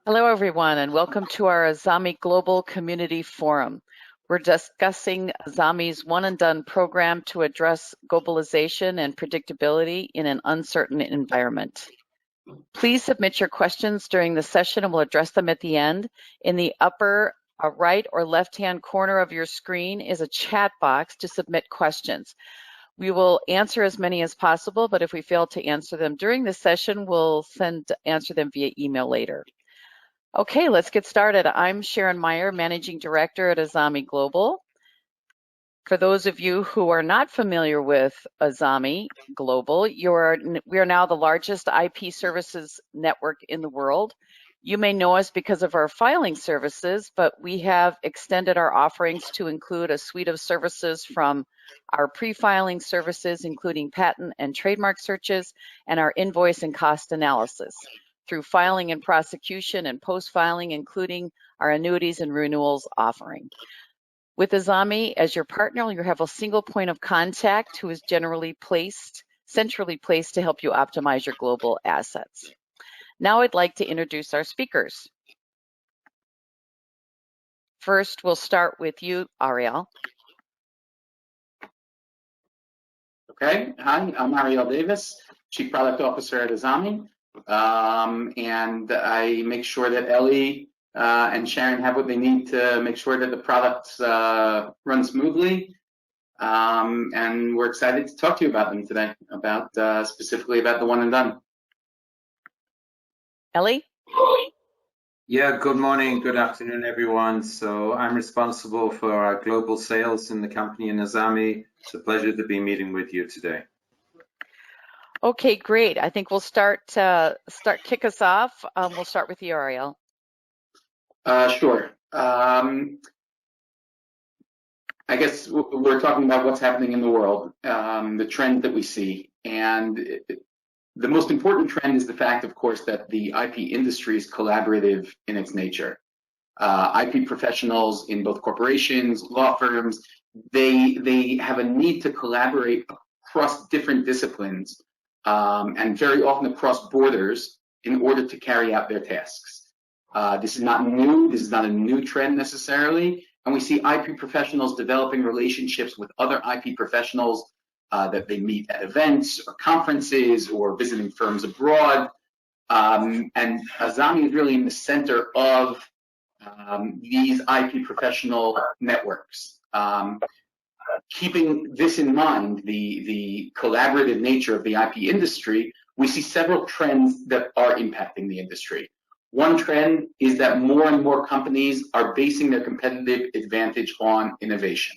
Hello, everyone, and welcome to our Azami Global Community Forum. We're discussing Azami's One and Done program to address globalization and predictability in an uncertain environment. Please submit your questions during the session and we'll address them at the end. In the upper right or left-hand corner of your screen is a chat box to submit questions. We will answer as many as possible, but if we fail to answer them during this session, we'll answer them via email later. Okay, let's get started. I'm Sharon Meyer, Managing Director at Azami Global. For those of you who are not familiar with Azami Global, we are now the largest IP services network in the world. You may know us because of our filing services, but we have extended our offerings to include a suite of services from our pre-filing services, including patent and trademark searches, and our invoice and cost analysis, through filing and prosecution and post-filing, including our annuities and renewals offering. With Azami as your partner, you have a single point of contact who is centrally placed to help you optimize your global assets. Now I'd like to introduce our speakers. First, we'll start with you, Ariel. Okay, hi, I'm Ariel Davis, Chief Product Officer at Azami, and I make sure that Ellie and Sharon have what they need to make sure that the products run smoothly, and we're excited to talk to you about them today, specifically about the One and Done. Ellie? Yeah, good morning, good afternoon, everyone. So I'm responsible for our global sales in the company in Azami. It's a pleasure to be meeting with you today. Okay, great. I think we'll kick us off. We'll start with you, Ariel. Sure. I guess we're talking about what's happening in the world, the trend that we see, and the most important trend is the fact, of course, that the IP industry is collaborative in its nature. IP professionals in both corporations, law firms, they have a need to collaborate across different disciplines and very often across borders in order to carry out their tasks. This is not new. This is not a new trend necessarily. And we see IP professionals developing relationships with other IP professionals that they meet at events or conferences or visiting firms abroad. And Azami is really in the center of these IP professional networks. Keeping this in mind, the collaborative nature of the IP industry, we see several trends that are impacting the industry. One trend is that more and more companies are basing their competitive advantage on innovation.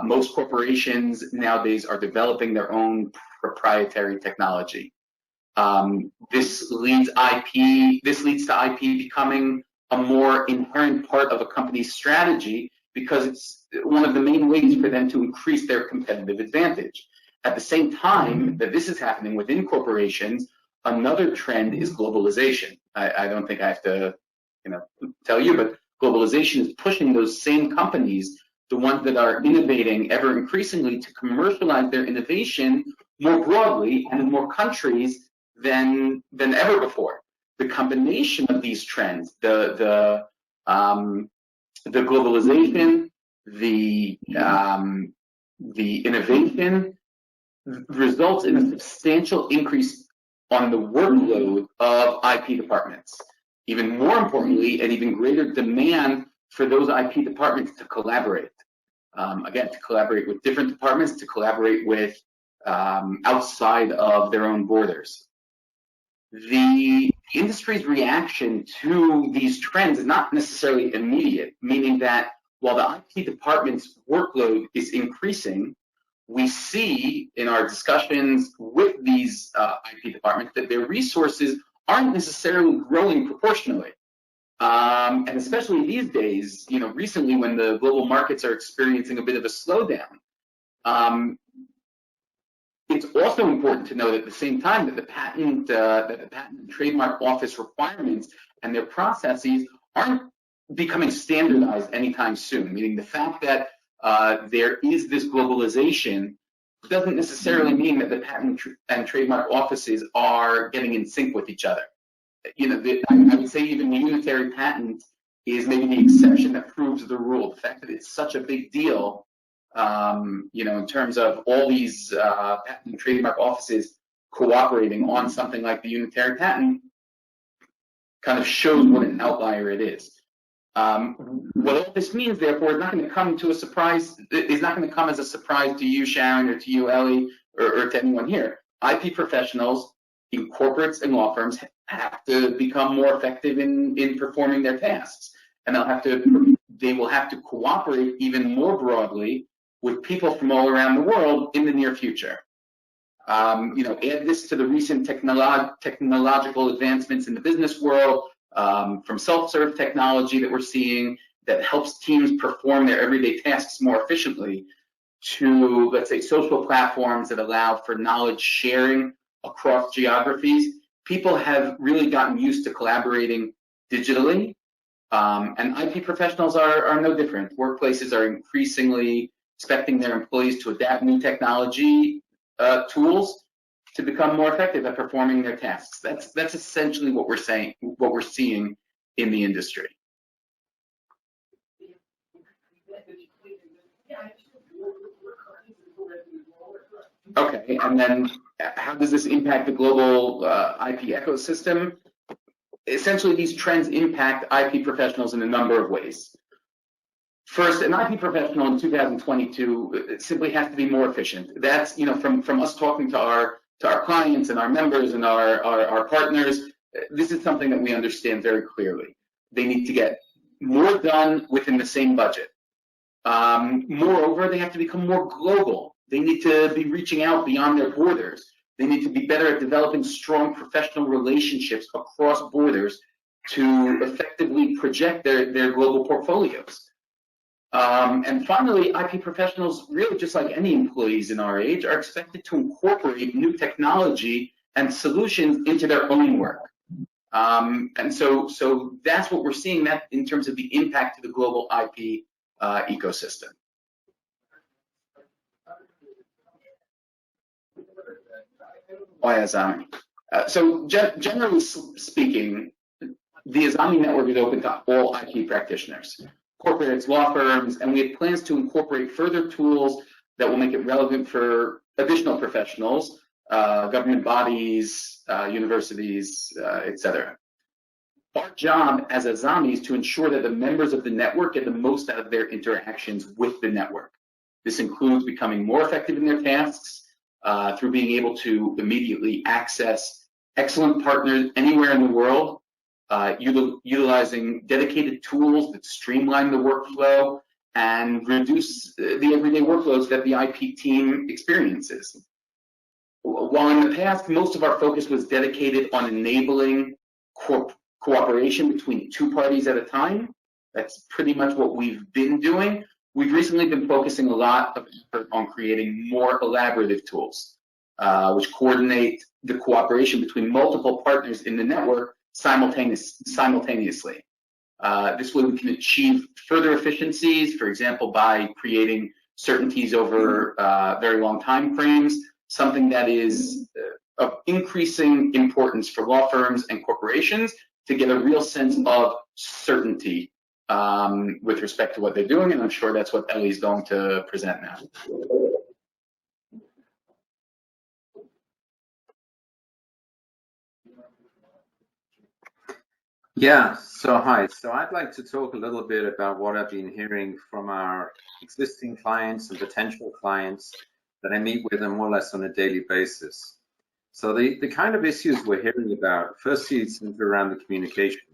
Most corporations nowadays are developing their own proprietary technology. This leads to IP becoming a more inherent part of a company's strategy because it's one of the main ways for them to increase their competitive advantage. At the same time that this is happening within corporations, another trend is globalization. I don't think I have to, tell you, but globalization is pushing those same companies, the ones that are innovating ever increasingly, to commercialize their innovation more broadly and in more countries than ever before. The combination of these trends, the globalization, the innovation, results in a substantial increase on the workload of IP departments. Even more importantly, an even greater demand for those IP departments to collaborate. Again, to collaborate with different departments, to collaborate with outside of their own borders. The industry's reaction to these trends is not necessarily immediate, meaning that while the IP department's workload is increasing, we see in our discussions with these IP departments that their resources aren't necessarily growing proportionally. And especially these days, recently when the global markets are experiencing a bit of a slowdown, it's also important to note at the same time that the Patent and Trademark Office requirements and their processes aren't becoming standardized anytime soon, meaning the fact that there is this globalization doesn't necessarily mean that the patent and trademark offices are getting in sync with each other. I would say even the unitary patent is maybe the exception that proves the rule. The fact that it's such a big deal, in terms of all these patent and trademark offices cooperating on something like the unitary patent, kind of shows what an outlier it is. What all this means, therefore, is not going to come to a surprise. Is not going to come as a surprise to you, Sharon, or to you, Eli, or to anyone here. IP professionals in corporates and law firms have to become more effective in performing their tasks, and they will have to cooperate even more broadly with people from all around the world in the near future. Add this to the recent technological advancements in the business world, from self-serve technology that we're seeing that helps teams perform their everyday tasks more efficiently, to, let's say, social platforms that allow for knowledge sharing across geographies. People have really gotten used to collaborating digitally, and IP professionals are no different. Workplaces are increasingly expecting their employees to adapt new technology tools to become more effective at performing their tasks. That's essentially what we're seeing in the industry. Okay, and then how does this impact the global IP ecosystem? Essentially, these trends impact IP professionals in a number of ways. First, an IP professional in 2022 simply has to be more efficient. That's, from us talking to our clients and our members and our partners, this is something that we understand very clearly. They need to get more done within the same budget. Moreover, they have to become more global. They need to be reaching out beyond their borders. They need to be better at developing strong professional relationships across borders to effectively project their global portfolios. And finally, IP professionals, really just like any employees in our age, are expected to incorporate new technology and solutions into their own work. And so that's what we're seeing that in terms of the impact to the global IP ecosystem. Why Azami? So generally speaking, the Azami network is open to all IP practitioners, corporates, law firms, and we have plans to incorporate further tools that will make it relevant for additional professionals, government bodies, universities, etc. Our job as Azami is to ensure that the members of the network get the most out of their interactions with the network. This includes becoming more effective in their tasks through being able to immediately access excellent partners anywhere in the world, utilizing dedicated tools that streamline the workflow and reduce the everyday workloads that the IP team experiences. While in the past, most of our focus was dedicated on enabling cooperation between two parties at a time, that's pretty much what we've been doing. We've recently been focusing a lot of effort on creating more collaborative tools, which coordinate the cooperation between multiple partners in the network simultaneously. This way we can achieve further efficiencies, for example, by creating certainties over very long time frames, something that is of increasing importance for law firms and corporations to get a real sense of certainty with respect to what they're doing, and I'm sure that's what Eli's going to present now. Yeah, so hi. So I'd like to talk a little bit about what I've been hearing from our existing clients and potential clients that I meet with them more or less on a daily basis. So the kind of issues we're hearing about, firstly, it's around the communications.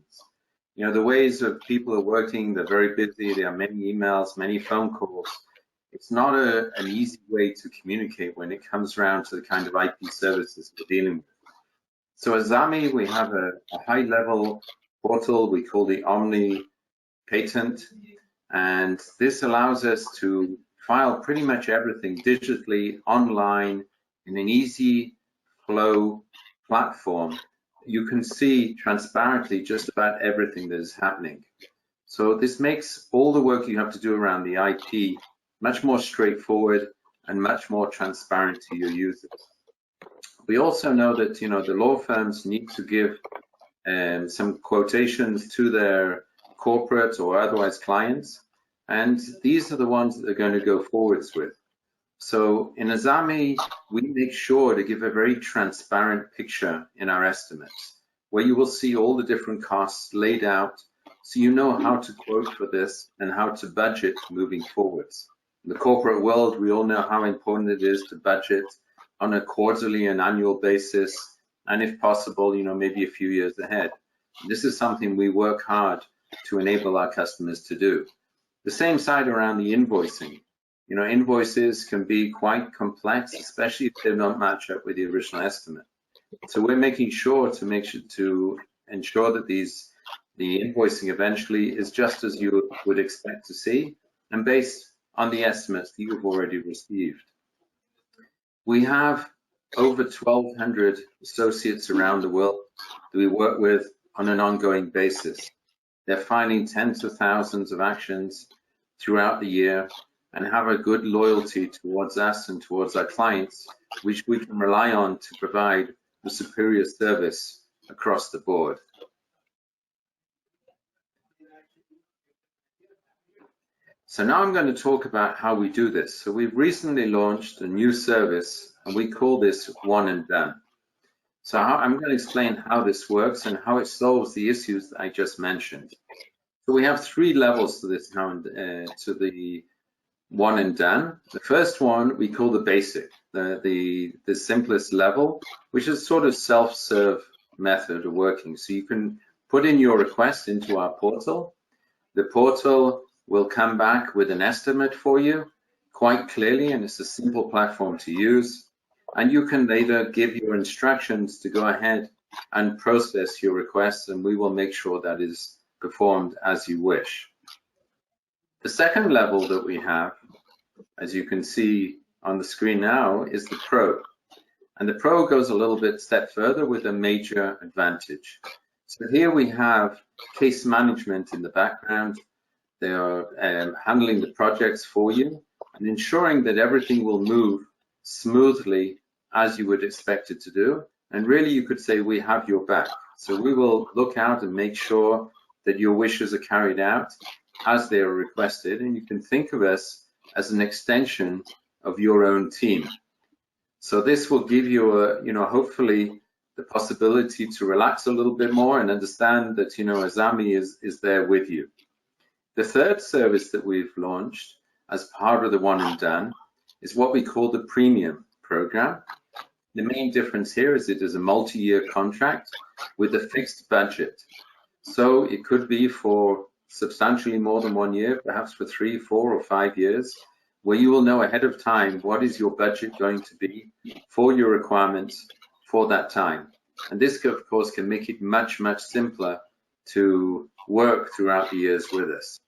The ways that people are working, they're very busy, there are many emails, many phone calls. It's not an easy way to communicate when it comes around to the kind of IP services we're dealing with. So at Azami, we have a high-level portal we call the Omni Patent, and this allows us to file pretty much everything digitally, online, in an easy flow platform. You can see transparently just about everything that is happening. So this makes all the work you have to do around the IP much more straightforward and much more transparent to your users. We also know that the law firms need to give some quotations to their corporate or otherwise clients, and these are the ones that they're going to go forwards with. So in Azami, we make sure to give a very transparent picture in our estimates, where you will see all the different costs laid out, so you know how to quote for this and how to budget moving forwards. In the corporate world, we all know how important it is to budget on a quarterly and annual basis, and if possible, maybe a few years ahead. This is something we work hard to enable our customers to do. The same side around the invoicing. Invoices can be quite complex, especially if they don't match up with the original estimate. So we're making sure to ensure that the invoicing eventually is just as you would expect to see, and based on the estimates that you've already received. We have over 1,200 associates around the world that we work with on an ongoing basis. They're filing tens of thousands of actions throughout the year and have a good loyalty towards us and towards our clients, which we can rely on to provide the superior service across the board. So now I'm going to talk about how we do this. So we've recently launched a new service, and we call this One and Done. So I'm going to explain how this works and how it solves the issues that I just mentioned. So we have 3 levels to this, to the One and Done. The first one we call the basic, the simplest level, which is sort of self-serve method of working. So you can put in your request into our portal. The portal will come back with an estimate for you quite clearly, and it's a simple platform to use. And you can later give your instructions to go ahead and process your requests, and we will make sure that is performed as you wish. The second level that we have, as you can see on the screen now, is the Pro. And the Pro goes a little bit step further with a major advantage. So here we have case management in the background. They are handling the projects for you and ensuring that everything will move smoothly as you would expect it to do. And really, you could say we have your back. So we will look out and make sure that your wishes are carried out as they are requested. And you can think of us as an extension of your own team. So this will give you hopefully the possibility to relax a little bit more and understand that, Azami is there with you. The third service that we've launched as part of the One and Done is what we call the Premium program. The main difference here is it is a multi-year contract with a fixed budget. So it could be for substantially more than 1 year, perhaps for 3, 4, or 5 years, where you will know ahead of time what is your budget going to be for your requirements for that time. And this, of course, can make it much, much simpler to work throughout the years with us.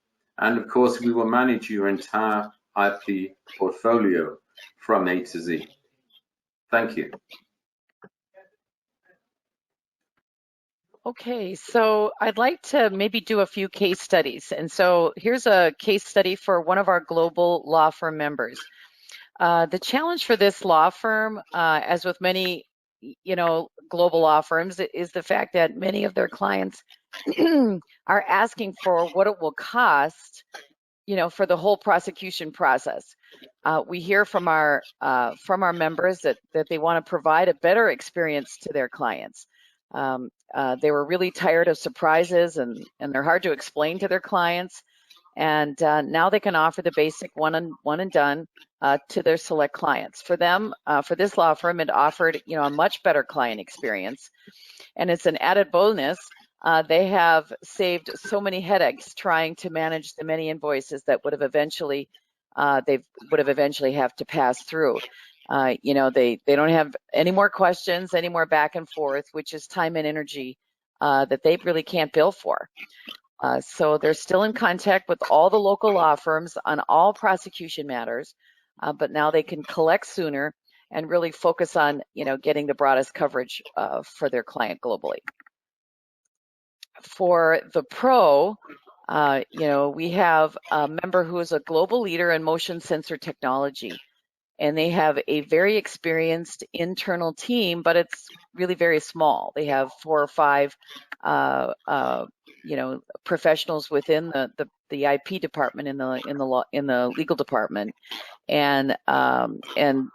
And of course, we will manage your entire IP portfolio from A to Z. Thank you. Okay, so I'd like to maybe do a few case studies. And so here's a case study for one of our global law firm members. The challenge for this law firm, as with many, global law firms, is the fact that many of their clients are asking for what it will cost, for the whole prosecution process. We hear from our members that they want to provide a better experience to their clients. They were really tired of surprises, and they're hard to explain to their clients. And now they can offer the basic one and done to their select clients. For them, for this law firm, it offered a much better client experience, and it's an added bonus. They have saved so many headaches trying to manage the many invoices that would have eventually have to pass through. They don't have any more questions, any more back and forth, which is time and energy that they really can't bill for. So they're still in contact with all the local law firms on all prosecution matters, but now they can collect sooner and really focus on, getting the broadest coverage for their client globally. For the Pro, we have a member who is a global leader in motion sensor technology, and they have a very experienced internal team, but it's really very small. They have 4 or 5 professionals within the IP department in the legal department, and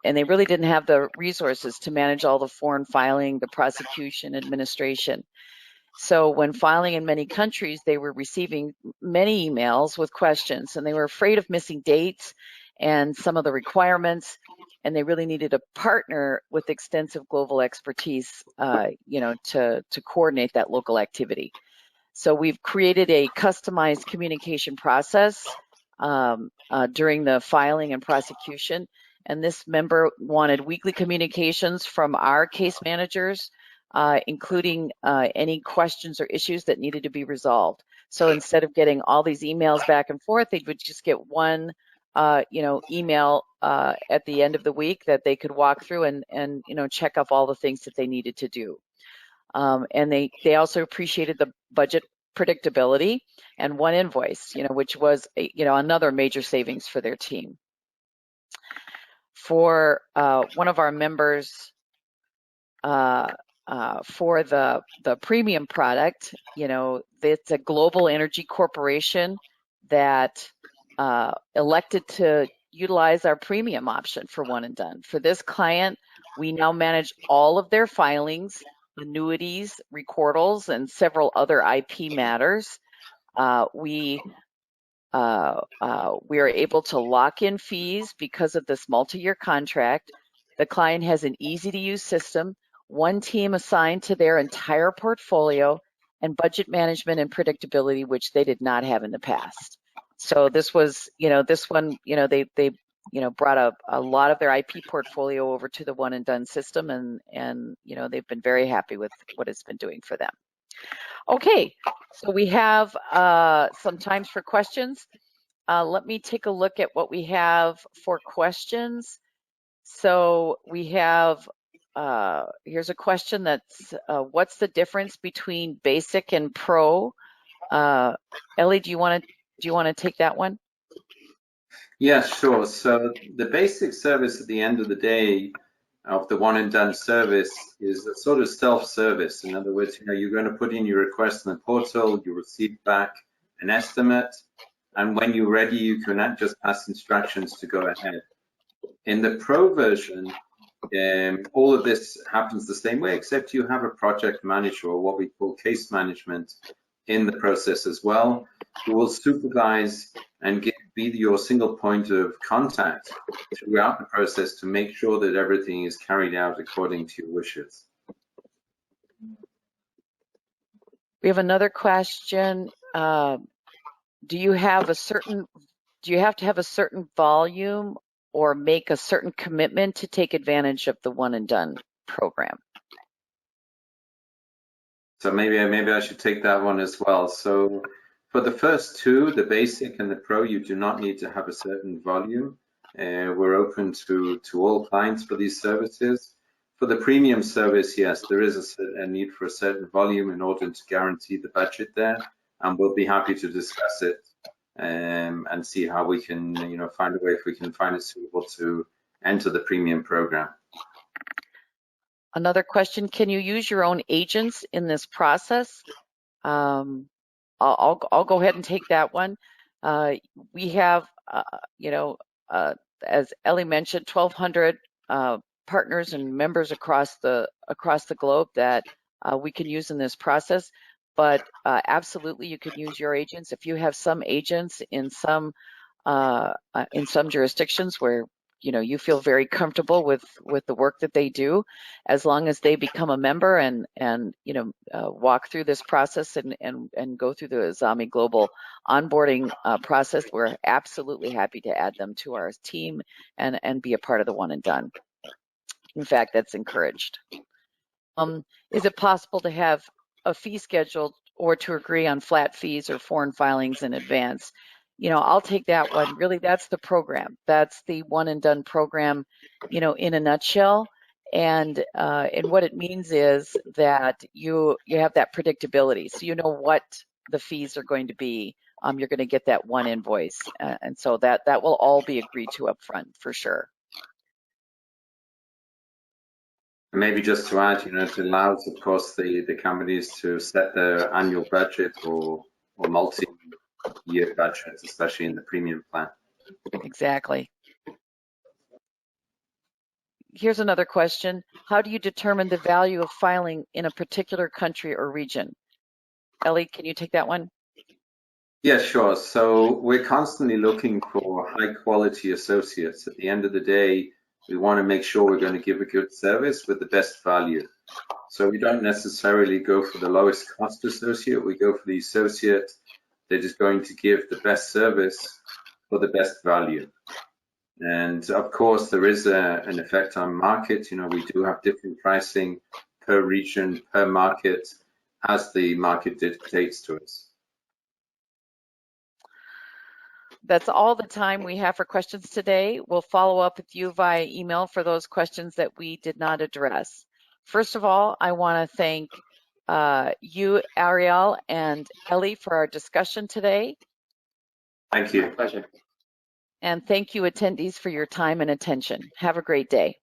they really didn't have the resources to manage all the foreign filing, the prosecution, administration. So when filing in many countries, they were receiving many emails with questions, and they were afraid of missing dates and some of the requirements, and they really needed a partner with extensive global expertise, to coordinate that local activity. So we've created a customized communication process during the filing and prosecution, and this member wanted weekly communications from our case managers, including any questions or issues that needed to be resolved. So instead of getting all these emails back and forth, they would just get one email at the end of the week that they could walk through and check off all the things that they needed to do. And they also appreciated the budget predictability and one invoice, which was another major savings for their team. For one of our members, for the premium product, it's a global energy corporation that elected to utilize our premium option for one and done. For this client, we now manage all of their filings, annuities, recordals, and several other IP matters. We are able to lock in fees because of this multi-year contract. The client has an easy-to-use system, one team assigned to their entire portfolio, and budget management and predictability, which they did not have in the past. So this was, this one, they brought a lot of their IP portfolio over to the one and done system, and they've been very happy with what it's been doing for them. Okay, so we have some times for questions. Let me take a look at what we have for questions. So we have, here's a question that's, what's the difference between basic and pro? Ellie, do you want to take that one? Yeah, sure. So the basic service at the end of the day of the one and done service is a sort of self-service. In other words, you're going to put in your request in the portal, you receive back an estimate, and when you're ready, you can just pass instructions to go ahead. In the pro version, all of this happens the same way, except you have a project manager, or what we call case management, in the process as well, who will supervise and be your single point of contact throughout the process to make sure that everything is carried out according to your wishes. We have another question. Do you have to have a certain volume or make a certain commitment to take advantage of the one and done program? So maybe I should take that one as well. So for the first two, the basic and the pro, you do not need to have a certain volume. We're open to all clients for these services. For the premium service, yes, there is a need for a certain volume in order to guarantee the budget there, and we'll be happy to discuss it and see how we can, find a way if we can find it suitable to enter the premium program. Another question, can you use your own agents in this process? I'll go ahead and take that one. We have, as Ellie mentioned, 1,200 partners and members across the globe that we can use in this process. But absolutely, you could use your agents. If you have some agents in some jurisdictions where you feel very comfortable with the work that they do, as long as they become a member and walk through this process and go through the Azami Global onboarding process, we're absolutely happy to add them to our team and be a part of the one and done. In fact, that's encouraged. Is it possible to have a fee schedule or to agree on flat fees or foreign filings in advance? I'll take that one. Really, that's the program. That's the one and done program, in a nutshell. And what it means is that you have that predictability. So you know what the fees are going to be. You're going to get that one invoice. And so that will all be agreed to up front for sure. And maybe just to add, it allows, of course, the companies to set their annual budget or multi-year budgets, especially in the premium plan. Exactly. Here's another question. How do you determine the value of filing in a particular country or region? Ellie, can you take that one? Yeah, sure. So we're constantly looking for high quality associates. At the end of the day, we want to make sure we're going to give a good service with the best value. So we don't necessarily go for the lowest cost associate. We go for the associate that is going to give the best service for the best value. And of course, there is an effect on market. We do have different pricing per region, per market, as the market dictates to us. That's all the time we have for questions today. We'll follow up with you via email for those questions that we did not address. First of all, I want to thank you, Ariel, and Ellie for our discussion today. Thank you. My pleasure. And thank you, attendees, for your time and attention. Have a great day.